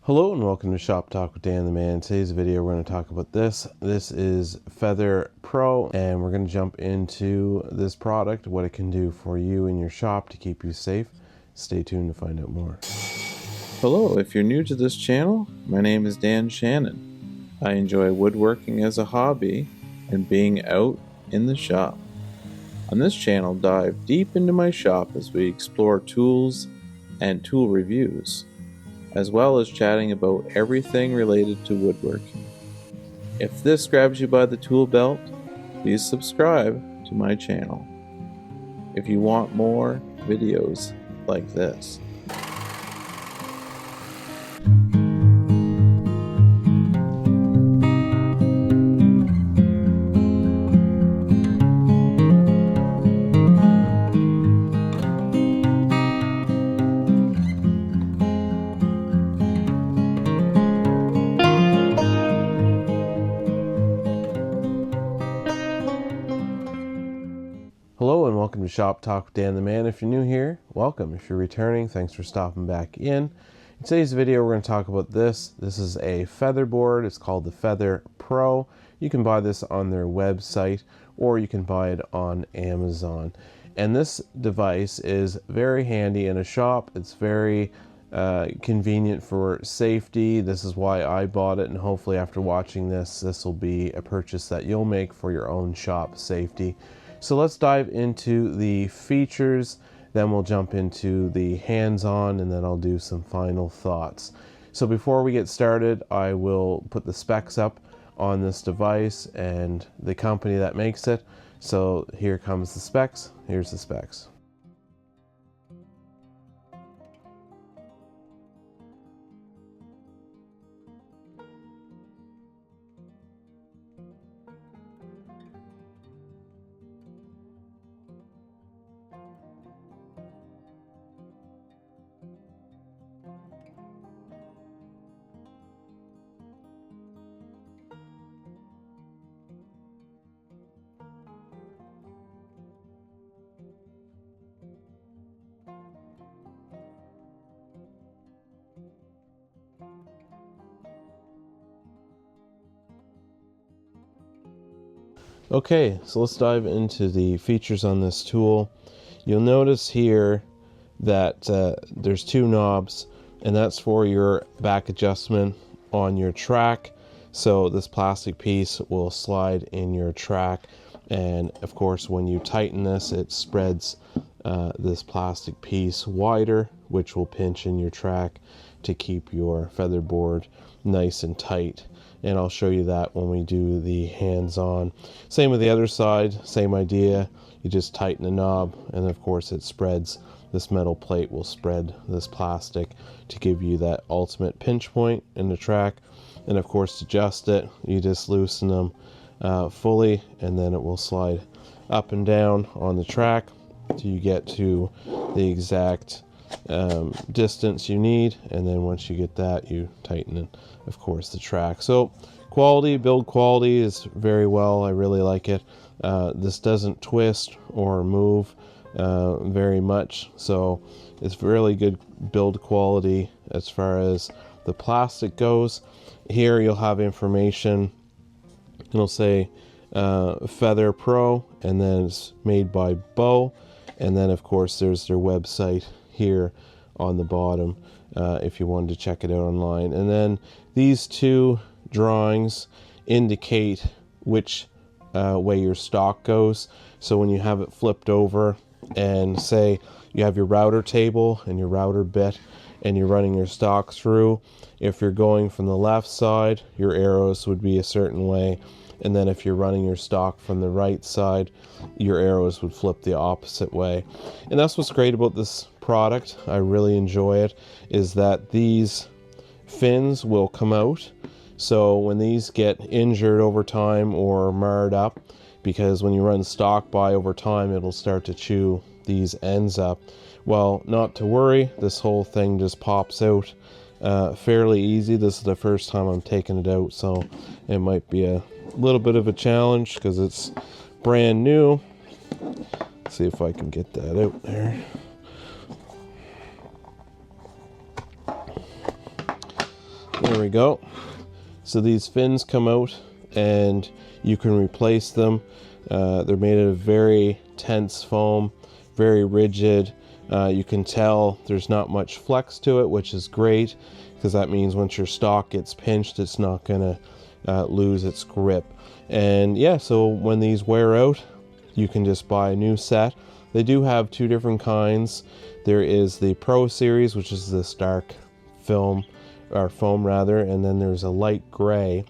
Hello and welcome to Shop Talk with Dan the Man. In today's video we're going to talk about this. This is FeatherPro and we're going to jump into this product, what it can do for you in your shop to keep you safe. Stay tuned to find out more. Hello, if you're new to this channel, my name is Dan Shannon. I enjoy woodworking as a hobby and being out in the shop. On this channel, dive deep into my shop as we explore tools and tool reviews, as well as chatting about everything related to woodworking. If this grabs you by the tool belt, please subscribe to my channel if you want more videos like this. Hello and welcome to Shop Talk with Dan the Man. If you're new here, welcome. If you're returning, thanks for stopping back in. In today's video we're going to talk about this. This is a featherboard. It's called the FeatherPro. You can buy this on their website or you can buy it on Amazon. And this device is very handy in a shop. It's very convenient for safety. This is why I bought it, and hopefully after watching this will be a purchase that you'll make for your own shop safety. So let's dive into the features, then we'll jump into the hands-on, and then I'll do some final thoughts. So before we get started, I will put the specs up on this device and the company that makes it. So here comes the specs. Here's the specs. Okay, so let's dive into the features on this tool. You'll notice here that there's two knobs, and that's for your back adjustment on your track. So this plastic piece will slide in your track, and of course when you tighten this, it spreads this plastic piece wider, which will pinch in your track to keep your featherboard nice and tight. And I'll show you that when we do the hands-on. Same with the other side, same idea. You just tighten the knob, and of course it spreads. This metal plate will spread this plastic to give you that ultimate pinch point in the track. And of course to adjust it, you just loosen them fully, and then it will slide up and down on the track till you get to the exact distance you need, and then once you get that, you tighten it, of course, the track. So build quality is very well. I really like it. This doesn't twist or move very much, so it's really good build quality as far as the plastic goes. Here you'll have information. It'll say FeatherPro, and then it's made by Bo, and then of course there's their website here on the bottom if you wanted to check it out online. And then these two drawings indicate which way your stock goes. So when you have it flipped over, and say you have your router table and your router bit and you're running your stock through, if you're going from the left side, your arrows would be a certain way, and then if you're running your stock from the right side, your arrows would flip the opposite way. And that's what's great about this product. I really enjoy it, is that these fins will come out. So when these get injured over time or marred up, because when you run stock by over time, it'll start to chew these ends up. Well, not to worry, this whole thing just pops out fairly easy. This is the first time I'm taking it out, so it might be a little bit of a challenge because it's brand new. Let's see if I can get that out there. There we go. So these fins come out and you can replace them. They're made of very tense foam, very rigid. You can tell there's not much flex to it, which is great, because that means once your stock gets pinched, it's not going to lose its grip. And yeah, so when these wear out, you can just buy a new set. They do have two different kinds. There is the Pro series, which is this dark film, or foam rather, and then there's a light gray.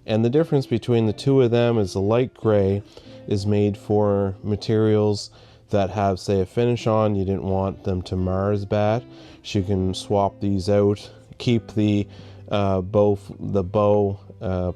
And the difference between the two of them is the light gray is made for materials that have, say, a finish on. You didn't want them to mar as bad, so you can swap these out, keep the bow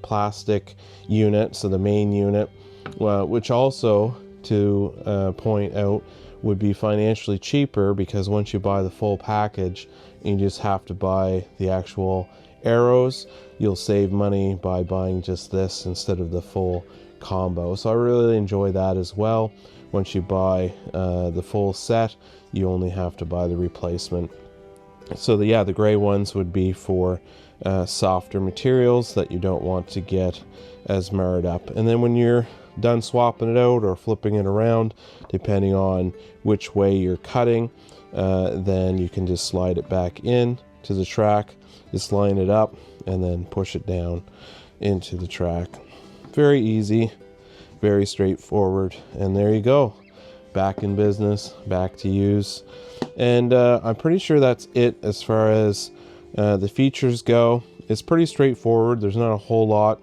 plastic unit, so the main unit, which also, to point out, would be financially cheaper, because once you buy the full package, you just have to buy the actual arrows. You'll save money by buying just this instead of the full combo. So I really enjoy that as well. Once you buy the full set, you only have to buy the replacement. So the gray ones would be for softer materials that you don't want to get as marred up. And then when you're done swapping it out or flipping it around, depending on which way you're cutting, then you can just slide it back in to the track, just line it up, and then push it down into the track. Very easy, very straightforward, and there you go, back in business, back to use. And I'm pretty sure that's it as far as the features go. It's pretty straightforward. There's not a whole lot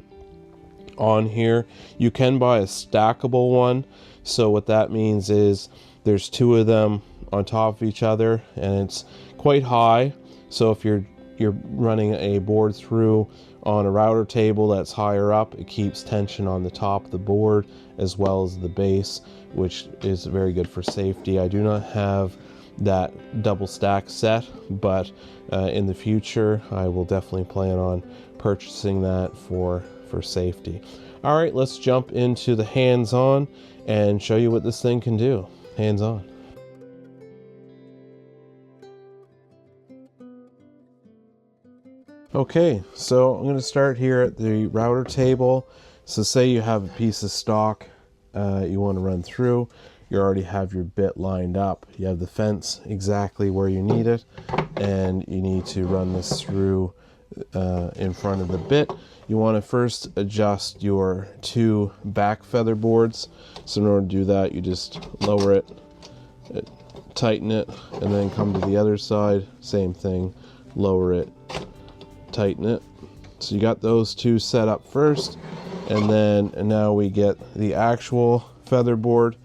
on here. You can buy a stackable one, so what that means is there's two of them on top of each other, and it's quite high. So if you're running a board through on a router table that's higher up, it keeps tension on the top of the board as well as the base, which is very good for safety. I do not have that double stack set, but in the future I will definitely plan on purchasing that for safety. All right, let's jump into the hands-on and show you what this thing can do. Hands-on. Okay, so I'm going to start here at the router table. So say you have a piece of stock you want to run through. You already have your bit lined up. You have the fence exactly where you need it, and you need to run this through in front of the bit. You want to first adjust your two back feather boards. So in order to do that, you just lower it, tighten it, and then come to the other side. Same thing, lower it, tighten it. So you got those two set up first, and now we get the actual feather board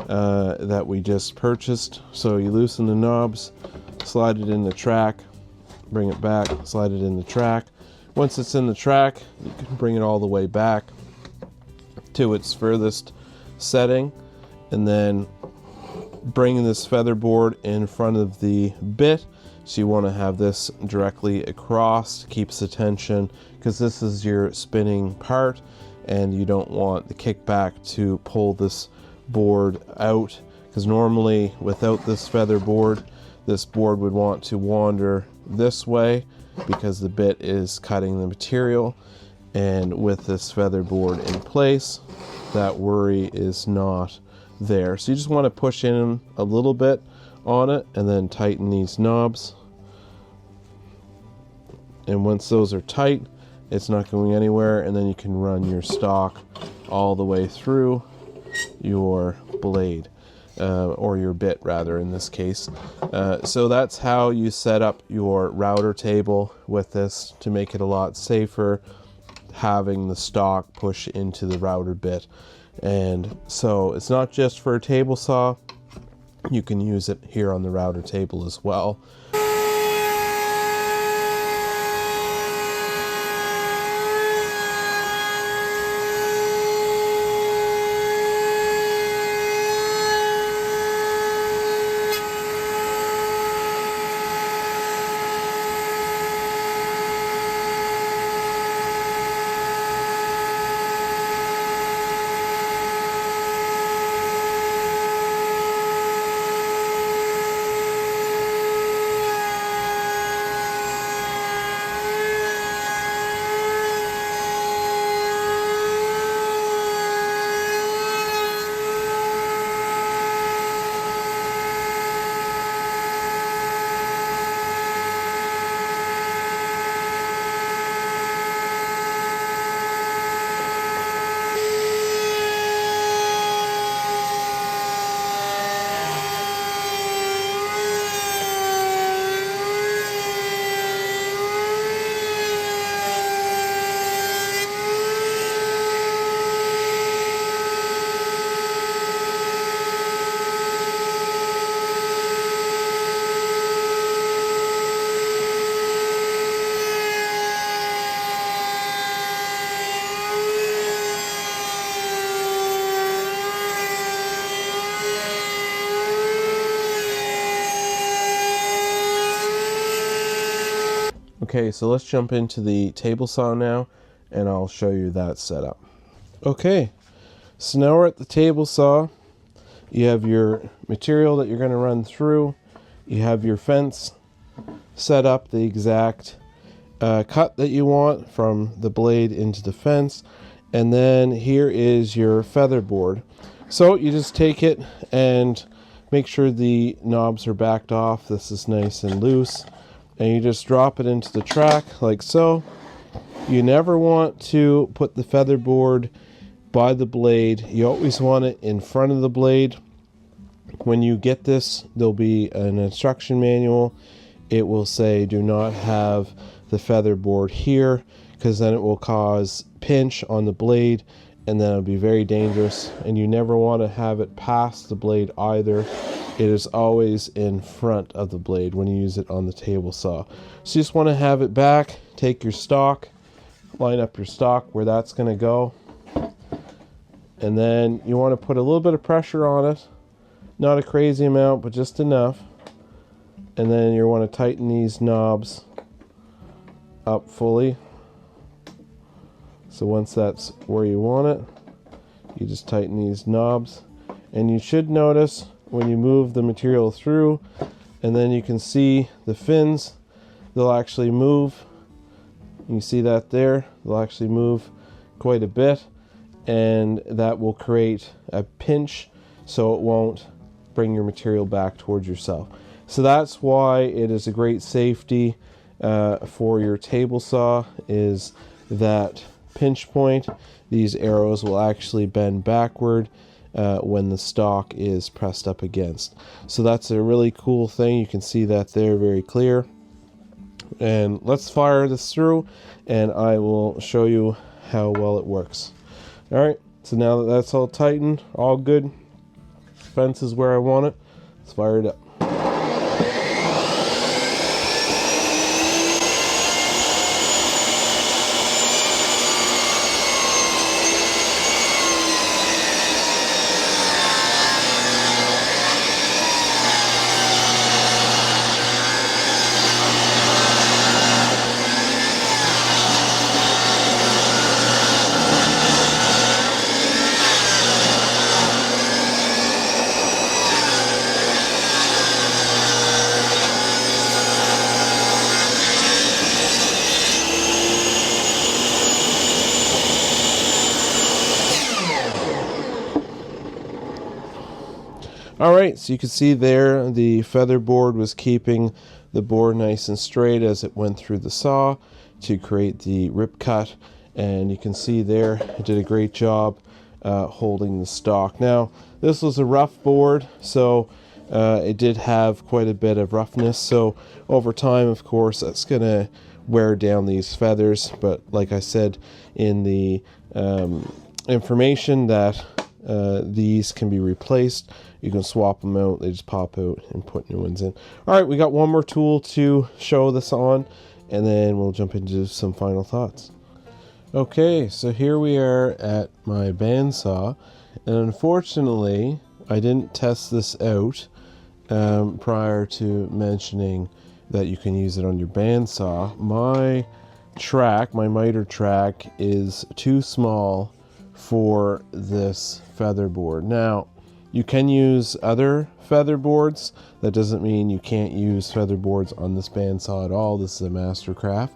that we just purchased. So you loosen the knobs, slide it in the track, bring it back, slide it in the track. Once it's in the track, you can bring it all the way back to its furthest setting, and then bring this feather board in front of the bit. So you want to have this directly across, keeps the tension, because this is your spinning part, and you don't want the kickback to pull this board out, because normally without this feather board, this board would want to wander this way because the bit is cutting the material. And with this feather board in place, that worry is not there. So you just want to push in a little bit on it and then tighten these knobs. And once those are tight, it's not going anywhere, and then you can run your stock all the way through your blade, or your bit rather in this case. So that's how you set up your router table with this, to make it a lot safer, having the stock push into the router bit. And so it's not just for a table saw, you can use it here on the router table as well. Okay, so let's jump into the table saw now, and I'll show you that setup. Okay, so now we're at the table saw. You have your material that you're going to run through. You have your fence set up the exact cut that you want from the blade into the fence. And then here is your feather board. So you just take it and make sure the knobs are backed off. This is nice and loose. And you just drop it into the track like so. You never want to put the feather board by the blade. You always want it in front of the blade. When you get this, there'll be an instruction manual. It will say do not have the feather board here, because then it will cause pinch on the blade, and then it'll be very dangerous. And you never want to have it past the blade either. It is always in front of the blade when you use it on the table saw. So you just want to have it back. Take your stock, line up your stock where that's going to go, and then you want to put a little bit of pressure on it. Not a crazy amount, but just enough. And then you want to tighten these knobs up fully. So once that's where you want it, you just tighten these knobs. And you should notice when you move the material through, and then you can see the fins, they'll actually move. You see that there? They'll actually move quite a bit, and that will create a pinch so it won't bring your material back towards yourself. So that's why it is a great safety for your table saw, is that pinch point. These arrows will actually bend backward when the stock is pressed up against. So that's a really cool thing. You can see that there very clear. And let's fire this through, and I will show you how well it works. All right, so now that that's all tightened, all good, fence is where I want it, let's fire it up. Alright, so you can see there the feather board was keeping the board nice and straight as it went through the saw to create the rip cut, and you can see there it did a great job holding the stock. Now this was a rough board, so it did have quite a bit of roughness, so over time of course that's going to wear down these feathers, but like I said in the information that these can be replaced. You can swap them out, they just pop out and put new ones in. Alright, we got one more tool to show this on, and then we'll jump into some final thoughts. Okay, so here we are at my bandsaw, and unfortunately I didn't test this out prior to mentioning that you can use it on your bandsaw. My track, my miter track, is too small for this feather board. Now you can use other feather boards. That doesn't mean you can't use feather boards on this bandsaw at all. This is a Mastercraft,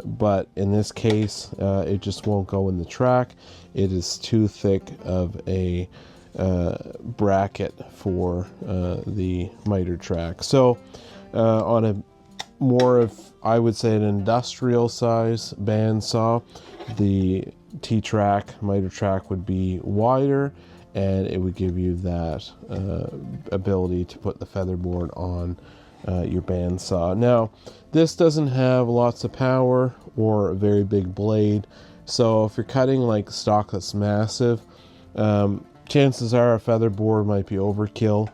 but in this case it just won't go in the track. It is too thick of a bracket for the miter track. So on a more of, I would say, an industrial size bandsaw, the T-track, miter track would be wider, and it would give you that ability to put the feather board on your bandsaw. Now this doesn't have lots of power or a very big blade, so if you're cutting like stock that's massive, chances are a feather board might be overkill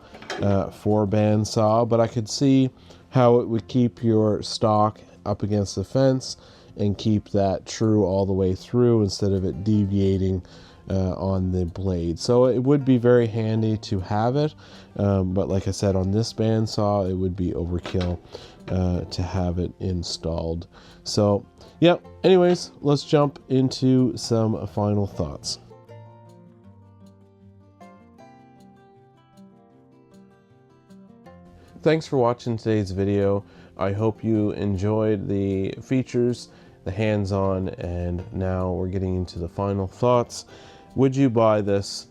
for a bandsaw, but I could see how it would keep your stock up against the fence and keep that true all the way through instead of it deviating on the blade. So it would be very handy to have it, but like I said, on this bandsaw it would be overkill. to have it installed. So yeah, anyways, let's jump into some final thoughts. Thanks for watching today's video. I hope you enjoyed the features, the hands-on, and now we're getting into the final thoughts. Would you buy this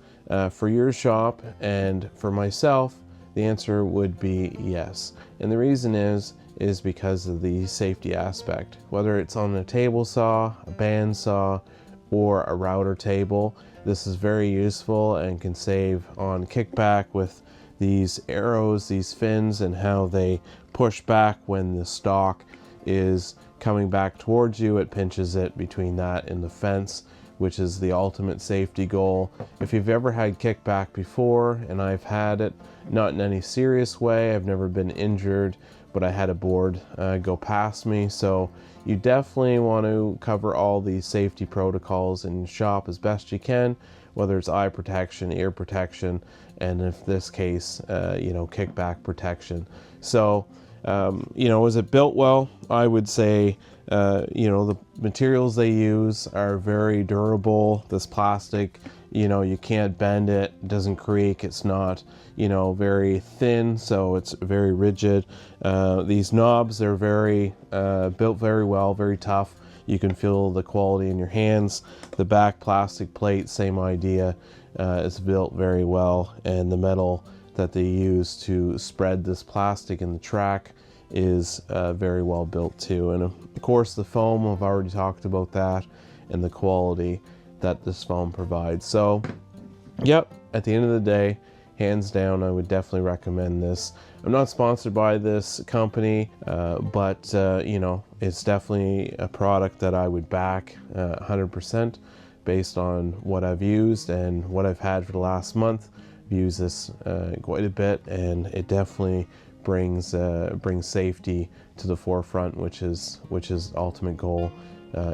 for your shop? And for myself, the answer would be yes. And the reason is because of the safety aspect. Whether it's on a table saw, a band saw, or a router table, this is very useful and can save on kickback with these arrows, these fins, and how they push back when the stock is coming back towards you. It pinches it between that and the fence, which is the ultimate safety goal. If you've ever had kickback before, and I've had it, not in any serious way, I've never been injured, but I had a board go past me. So you definitely want to cover all these safety protocols in your shop as best you can, whether it's eye protection, ear protection, and in this case, kickback protection. So, is it built well? I would say, the materials they use are very durable. This plastic, you can't bend it, it doesn't creak, it's not, very thin, so it's very rigid. These knobs, they're very, built very well, very tough. You can feel the quality in your hands. The back plastic plate, same idea, is built very well, and the metal that they use to spread this plastic in the track is very well built too. And of course the foam, I've already talked about that, and the quality that this foam provides. So yep, at the end of the day, hands down, I would definitely recommend this. I'm not sponsored by this company, but it's definitely a product that I would back 100% based on what I've used and what I've had for the last month. I've used this quite a bit, and it definitely brings safety to the forefront, which is the ultimate goal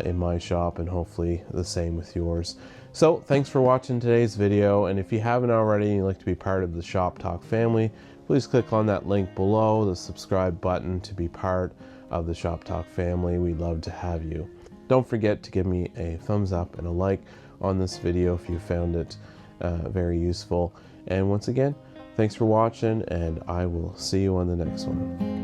in my shop, and hopefully the same with yours. So thanks for watching today's video, and if you haven't already and you'd like to be part of the Shop Talk family, please click on that link below, the subscribe button, to be part of the Shop Talk family. We'd love to have you. Don't forget to give me a thumbs up and a like on this video if you found it very useful. And once again, thanks for watching, and I will see you on the next one.